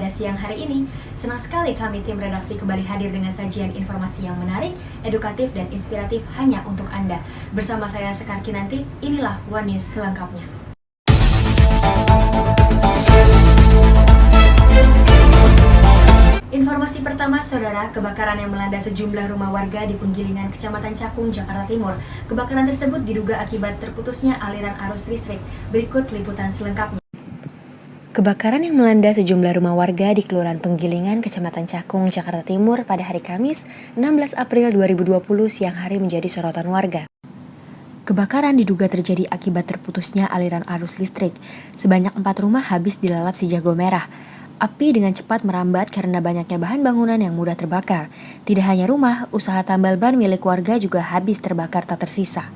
pada siang hari ini. Senang sekali kami tim redaksi kembali hadir dengan sajian informasi yang menarik, edukatif, dan inspiratif hanya untuk Anda. Bersama saya Sekar Kinanti, inilah One News selengkapnya. Informasi pertama, Saudara, kebakaran yang melanda sejumlah rumah warga di Penggilingan, Kecamatan Cakung, Jakarta Timur. Kebakaran tersebut diduga akibat terputusnya aliran arus listrik. Berikut liputan selengkapnya. Kebakaran yang melanda sejumlah rumah warga di Kelurahan Penggilingan, Kecamatan Cakung, Jakarta Timur pada hari Kamis, 16 April 2020 siang hari menjadi sorotan warga. Kebakaran diduga terjadi akibat terputusnya aliran arus listrik. Sebanyak 4 rumah habis dilalap si jago merah. Api dengan cepat merambat karena banyaknya bahan bangunan yang mudah terbakar. Tidak hanya rumah, usaha tambal ban milik warga juga habis terbakar tak tersisa.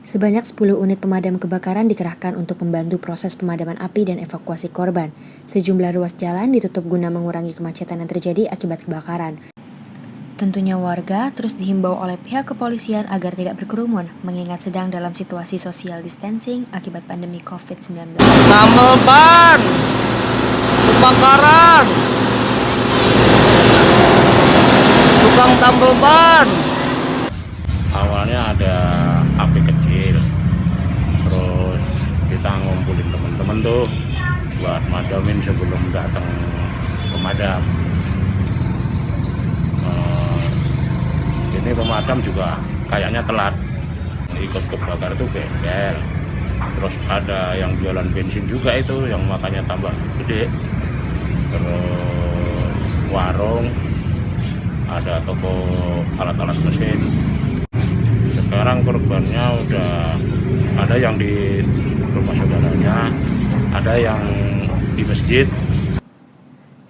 Sebanyak 10 unit pemadam kebakaran dikerahkan untuk membantu proses pemadaman api dan evakuasi korban. Sejumlah ruas jalan ditutup guna mengurangi kemacetan yang terjadi akibat kebakaran. Tentunya warga terus dihimbau oleh pihak kepolisian agar tidak berkerumun, mengingat sedang dalam situasi social distancing akibat pandemi COVID-19. Tambal ban, kebakaran, tukang tambal ban. Awalnya ada api kecil, terus kita ngumpulin teman-teman tuh buat madamin sebelum datang pemadam. Ini pemadam juga kayaknya telat, ikut kebakar itu bengkel. Terus ada yang jualan bensin juga itu, yang makanya tambah gede. Terus warung, ada toko alat-alat mesin. Sekarang korbannya udah ada yang di rumah saudaranya, ada yang di masjid.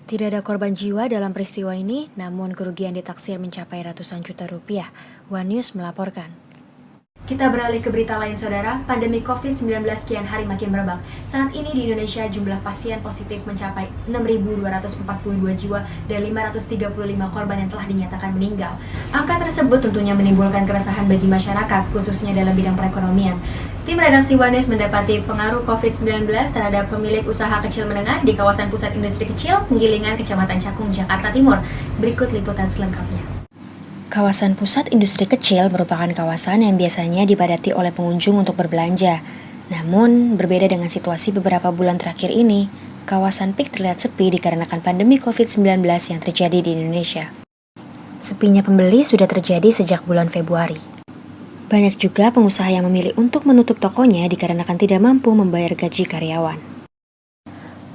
Tidak ada korban jiwa dalam peristiwa ini, namun kerugian ditaksir mencapai ratusan juta rupiah. One News melaporkan. Kita beralih ke berita lain, Saudara. Pandemi COVID-19 kian hari makin merebak. Saat ini di Indonesia jumlah pasien positif mencapai 6.242 jiwa dan 535 korban yang telah dinyatakan meninggal. Angka tersebut tentunya menimbulkan keresahan bagi masyarakat, khususnya dalam bidang perekonomian. Tim redaksi One News mendapati pengaruh COVID-19 terhadap pemilik usaha kecil menengah di kawasan pusat industri kecil Penggilingan, Kecamatan Cakung, Jakarta Timur. Berikut liputan selengkapnya. Kawasan pusat industri kecil merupakan kawasan yang biasanya dipadati oleh pengunjung untuk berbelanja. Namun, berbeda dengan situasi beberapa bulan terakhir ini, kawasan PIK terlihat sepi dikarenakan pandemi COVID-19 yang terjadi di Indonesia. Sepinya pembeli sudah terjadi sejak bulan Februari. Banyak juga pengusaha yang memilih untuk menutup tokonya dikarenakan tidak mampu membayar gaji karyawan.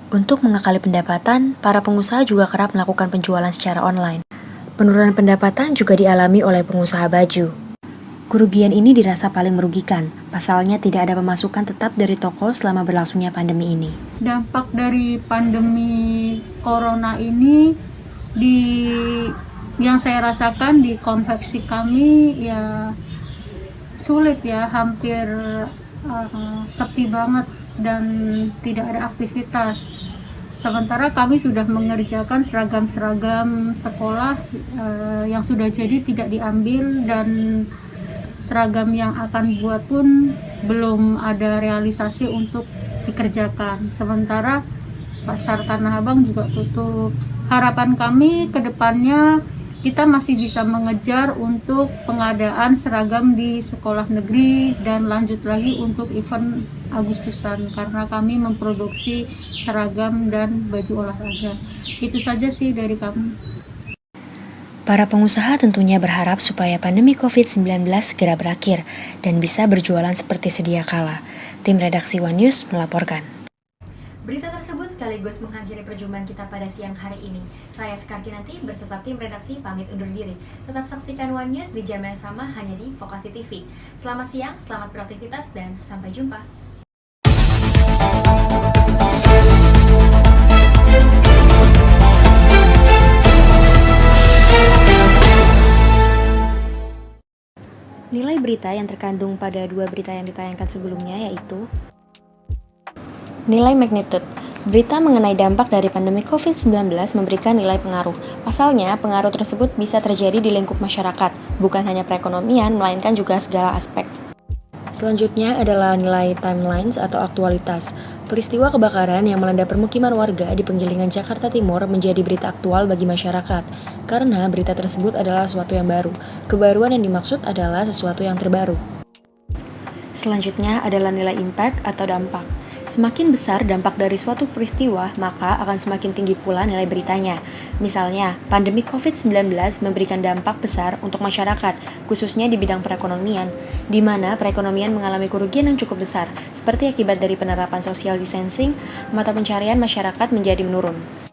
Untuk mengakali pendapatan, para pengusaha juga kerap melakukan penjualan secara online. Penurunan pendapatan juga dialami oleh pengusaha baju. Kerugian ini dirasa paling merugikan, pasalnya tidak ada pemasukan tetap dari toko selama berlangsungnya pandemi ini. Dampak dari pandemi corona ini yang saya rasakan di konveksi kami ya sulit ya, hampir sepi banget dan tidak ada aktivitas. Sementara kami sudah mengerjakan seragam-seragam sekolah yang sudah jadi tidak diambil, dan seragam yang akan buat pun belum ada realisasi untuk dikerjakan. Sementara pasar Tanah Abang juga tutup. Harapan kami ke depannya kita masih bisa mengejar untuk pengadaan seragam di sekolah negeri dan lanjut lagi untuk event Agustusan, karena kami memproduksi seragam dan baju olahraga. Itu saja sih dari kami. Para pengusaha tentunya berharap supaya pandemi COVID-19 segera berakhir dan bisa berjualan seperti sedia kala. Tim redaksi One News melaporkan. Berita tersebut sekaligus mengakhiri perjumpaan kita pada siang hari ini. Saya Sekar Kinanti beserta tim redaksi pamit undur diri. Tetap saksikan One News di jam yang sama hanya di Vokasi TV. Selamat siang, selamat beraktivitas, dan sampai jumpa. Nilai berita yang terkandung pada dua berita yang ditayangkan sebelumnya yaitu nilai magnitude. Berita mengenai dampak dari pandemi COVID-19 memberikan nilai pengaruh. Pasalnya, pengaruh tersebut bisa terjadi di lingkup masyarakat, bukan hanya perekonomian, melainkan juga segala aspek. Selanjutnya adalah nilai timelines atau aktualitas. Peristiwa kebakaran yang melanda permukiman warga di Penggilingan Jakarta Timur menjadi berita aktual bagi masyarakat, karena berita tersebut adalah sesuatu yang baru. Kebaruan yang dimaksud adalah sesuatu yang terbaru. Selanjutnya adalah nilai impact atau dampak. Semakin besar dampak dari suatu peristiwa, maka akan semakin tinggi pula nilai beritanya. Misalnya, pandemi COVID-19 memberikan dampak besar untuk masyarakat, khususnya di bidang perekonomian, di mana perekonomian mengalami kerugian yang cukup besar, seperti akibat dari penerapan social distancing, mata pencarian masyarakat menjadi menurun.